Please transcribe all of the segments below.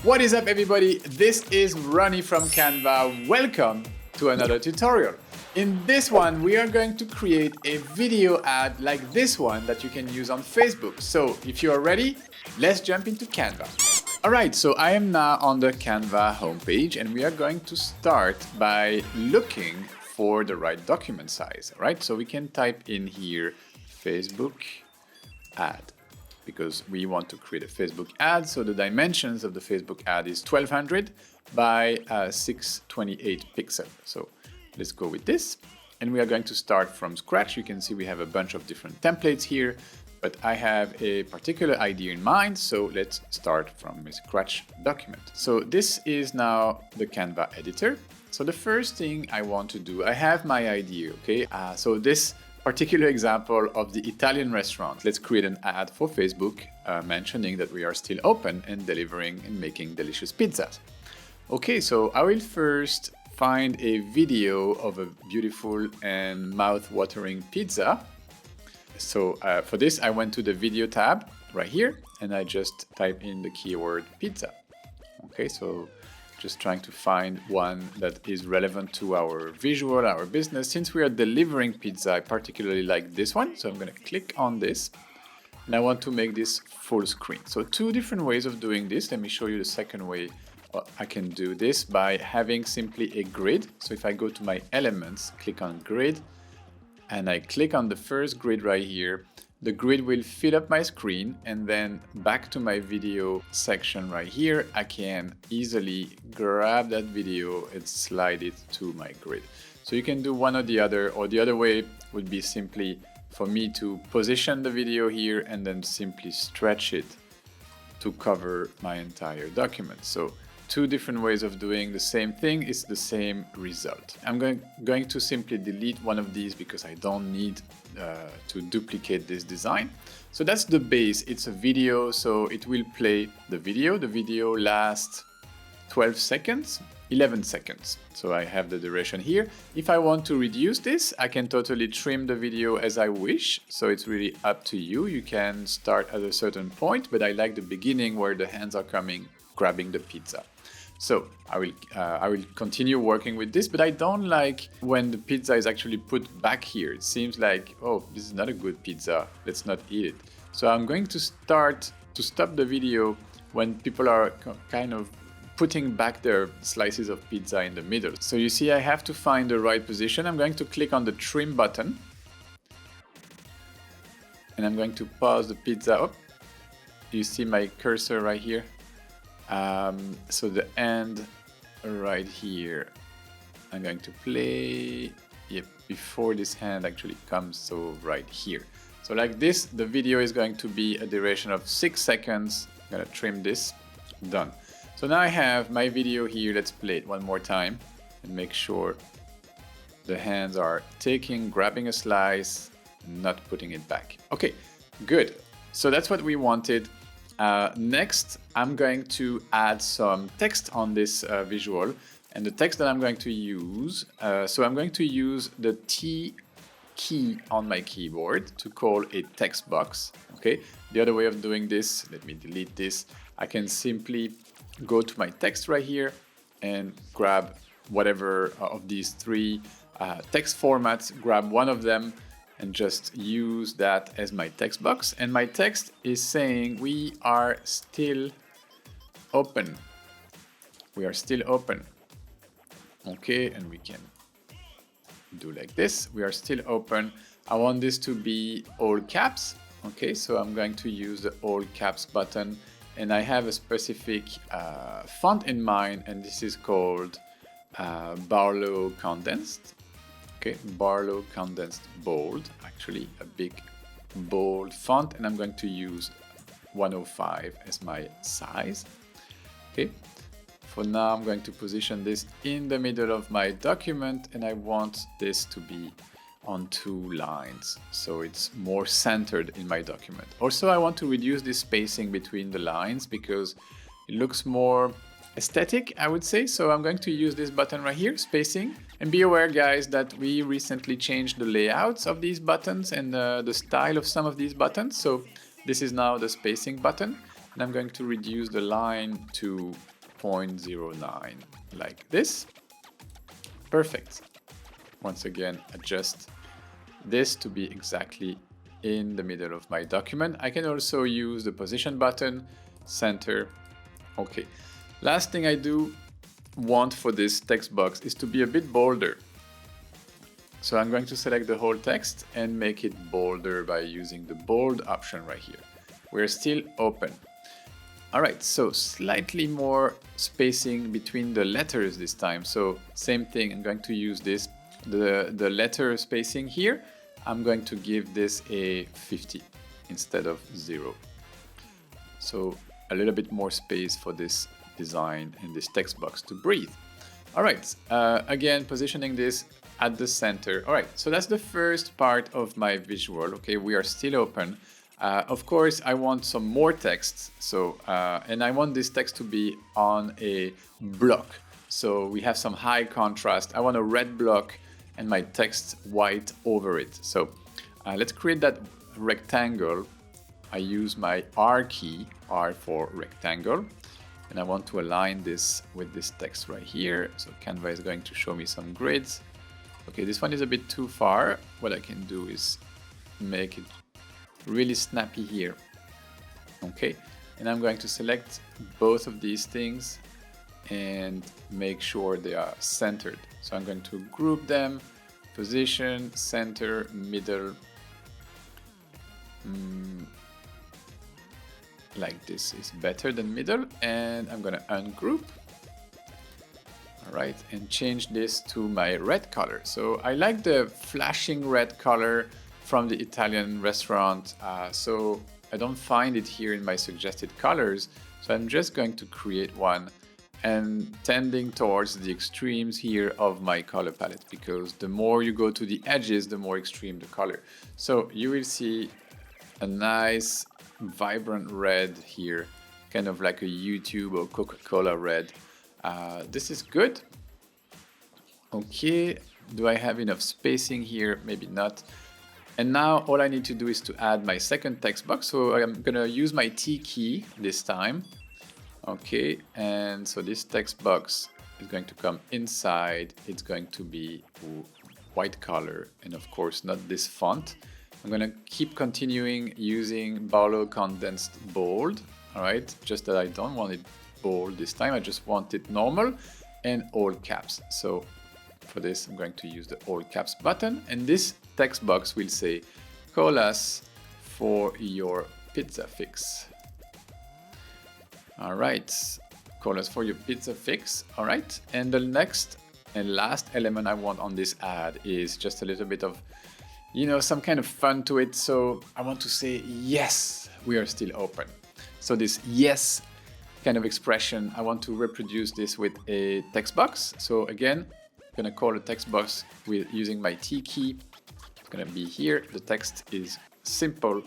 What is up, everybody? This is Ronnie from Canva. Welcome to another tutorial. In this one, we are going to create a video ad like this one that you can use on Facebook. So if you are ready, let's jump into Canva. All right, so I am now on the Canva homepage and we are going to start by looking for the right document size. All right, so we can type in here Facebook ad, because we want to create a Facebook ad. So the dimensions of the Facebook ad is 1200 by 628 pixels. So let's go with this. And we are going to start from scratch. You can see we have a bunch of different templates here, but I have a particular idea in mind. So let's start from a scratch document. So this is now the Canva Editor. So the first thing I want to do, I have my idea, okay? So this particular example of the Italian restaurant. Let's create an ad for Facebook mentioning that we are still open and delivering and making delicious pizzas. Okay, so I will first find a video of a beautiful and mouth-watering pizza. So for this, I went to the video tab right here and I just type in the keyword pizza. Okay, so just trying to find one that is relevant to our visual, our business. Since we are delivering pizza, I particularly like this one. So I'm going to click on this and I want to make this full screen. So two different ways of doing this. Let me show you the second way. I can do this by having simply a grid. So if I go to my elements, click on grid, and I click on the first grid right here, the grid will fill up my screen, and then back to my video section right here, I can easily grab that video and slide it to my grid. So you can do one or the other way would be simply for me to position the video here and then simply stretch it to cover my entire document. So two different ways of doing the same thing, it's the same result. I'm going to simply delete one of these because I don't need to duplicate this design. So that's the base. It's a video, so it will play the video. The video lasts 12 seconds, 11 seconds. So I have the duration here. If I want to reduce this, I can totally trim the video as I wish. So it's really up to you. You can start at a certain point, but I like the beginning where the hands are coming, grabbing the pizza. So I will continue working with this, but I don't like when the pizza is actually put back here. It seems like, oh, this is not a good pizza, let's not eat it. So I'm going to stop the video when people are kind of putting back their slices of pizza in the middle. So you see I have to find the right position. I'm going to click on the trim button and I'm going to pause the pizza up. You see my cursor right here. So the end right here, I'm going to play before this hand actually comes, so right here. So like this, the video is going to be a duration of 6 seconds. I'm gonna trim this, done. So now I have my video here. Let's play it one more time and make sure the hands are grabbing a slice, not putting it back. Okay, good. So that's what we wanted. Next, I'm going to add some text on this visual, and the text that I'm going to use, so I'm going to use the T key on my keyboard to call a text box. Okay. The other way of doing this, let me delete this. I can simply go to my text right here and grab whatever of these three text formats, grab one of them, and just use that as my text box. And my text is saying we are still open. We are still open. Okay, and we can do like this. We are still open. I want this to be all caps. Okay, so I'm going to use the all caps button, and I have a specific font in mind, and this is called Barlow Condensed. Okay, Barlow Condensed Bold, actually a big bold font, and I'm going to use 105 as my size. Okay, for now I'm going to position this in the middle of my document, and I want this to be on 2 lines, so it's more centered in my document. Also, I want to reduce the spacing between the lines because it looks more aesthetic, I would say. So I'm going to use this button right here, spacing. And be aware, guys, that we recently changed the layouts of these buttons and the style of some of these buttons. So this is now the spacing button. and I'm going to reduce the line to 0.09 like this. Perfect. Once again, adjust this to be exactly in the middle of my document. I can also use the position button, center. Okay. Last thing I do want for this text box is to be a bit bolder. So I'm going to select the whole text and make it bolder by using the bold option right here. We're still open. All right, so slightly more spacing between the letters this time. So same thing, I'm going to use this, the letter spacing here. I'm going to give this a 50 instead of 0. So a little bit more space for this design and this text box to breathe. All right, again, positioning this at the center. All right, so that's the first part of my visual. Okay, we are still open. Of course, I want some more text. So, and I want this text to be on a block. So we have some high contrast. I want a red block and my text white over it. So let's create that rectangle. I use my R key, R for rectangle. And I want to align this with this text right here. So Canva is going to show me some grids. Okay, this one is a bit too far. What I can do is make it really snappy here. Okay, and I'm going to select both of these things and make sure they are centered. So I'm going to group them, position, center, middle, like this is better than middle, and I'm gonna ungroup. All right, and change this to my red color. So I like the flashing red color from the Italian restaurant, so I don't find it here in my suggested colors. So I'm just going to create one and tending towards the extremes here of my color palette, because the more you go to the edges, the more extreme the color. So you will see a nice vibrant red here, kind of like a YouTube or Coca-Cola red. This is good. Okay, do I have enough spacing here? Maybe not. And now all I need to do is to add my second text box. So I'm gonna use my T key this time. Okay, and so this text box is going to come inside. It's going to be white color, and of course not this font. I'm gonna keep continuing using Barlow condensed bold. All right, just that I don't want it bold this time. I just want it normal and all caps. So for this, I'm going to use the all caps button, and this text box will say, call us for your pizza fix. All right, call us for your pizza fix. All right, and the next and last element I want on this ad is just a little bit of, you know, some kind of fun to it. So I want to say, yes, we are still open. So this yes kind of expression, I want to reproduce this with a text box. So again, I'm gonna call a text box with using my T key. It's gonna be here. The text is simple,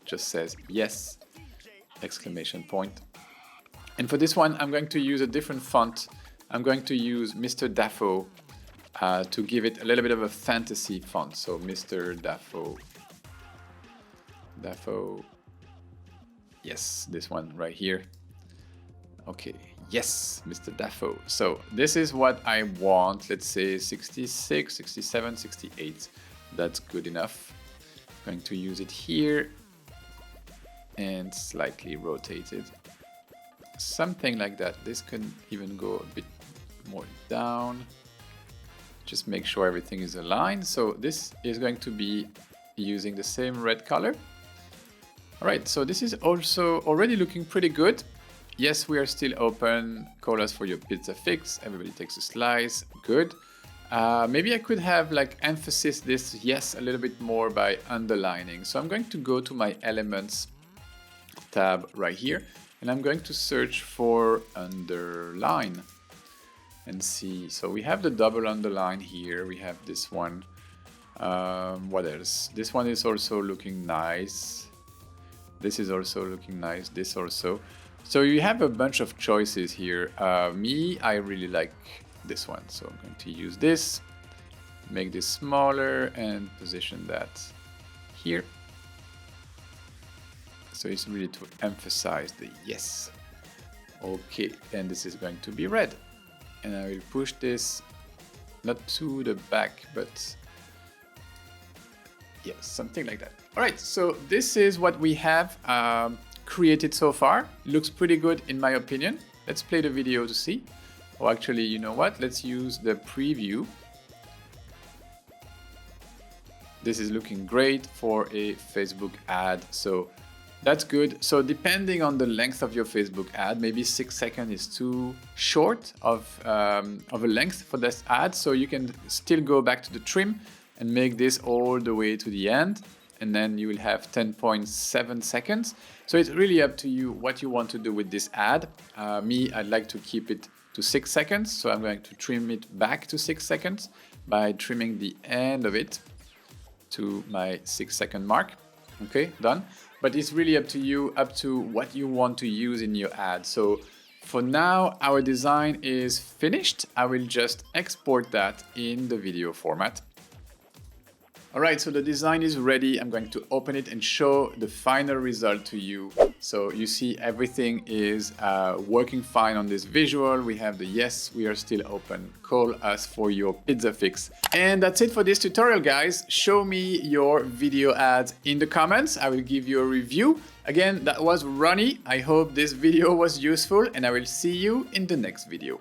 just says yes, exclamation point. And for this one, I'm going to use a different font. I'm going to use Mr. Dafoe to give it a little bit of a fantasy font. So Mr. Dafoe, yes, this one right here. Okay, yes, Mr. Dafoe. So this is what I want. Let's say 66, 67, 68. That's good enough. I'm going to use it here and slightly rotate it. Something like that. This can even go a bit more down. Just make sure everything is aligned. So this is going to be using the same red color. All right, so this is also already looking pretty good. Yes, we are still open. Call us for your pizza fix. Everybody takes a slice. Good. Maybe I could have like emphasis this yes a little bit more by underlining. So I'm going to go to my elements tab right here, and I'm going to search for underline and see. So we have the double underline here. We have this one. What else? This one is also looking nice. This is also looking nice. This also. So you have a bunch of choices here. I really like this one. So I'm going to use this, make this smaller and position that here. So it's really to emphasize the yes. Okay, and this is going to be red. And I will push this not to the back, but yes, something like that. All right, so this is what we have created so far. Looks pretty good in my opinion. Let's play the video to see. Or actually, you know what? Let's use the preview. This is looking great for a Facebook ad. So that's good. So depending on the length of your Facebook ad, maybe 6 seconds is too short of a length for this ad. So you can still go back to the trim and make this all the way to the end. And then you will have 10.7 seconds. So it's really up to you what you want to do with this ad. Me, I'd like to keep it to 6 seconds. So I'm going to trim it back to 6 seconds by trimming the end of it to my 6-second mark. Okay, done. But it's really up to you, up to what you want to use in your ad. So for now, our design is finished. I will just export that in the video format. All right, so the design is ready. I'm going to open it and show the final result to you. So you see everything is working fine on this visual. We have the yes, we are still open. Call us for your pizza fix. And that's it for this tutorial, guys. Show me your video ads in the comments. I will give you a review. Again, that was Ronnie. I hope this video was useful and I will see you in the next video.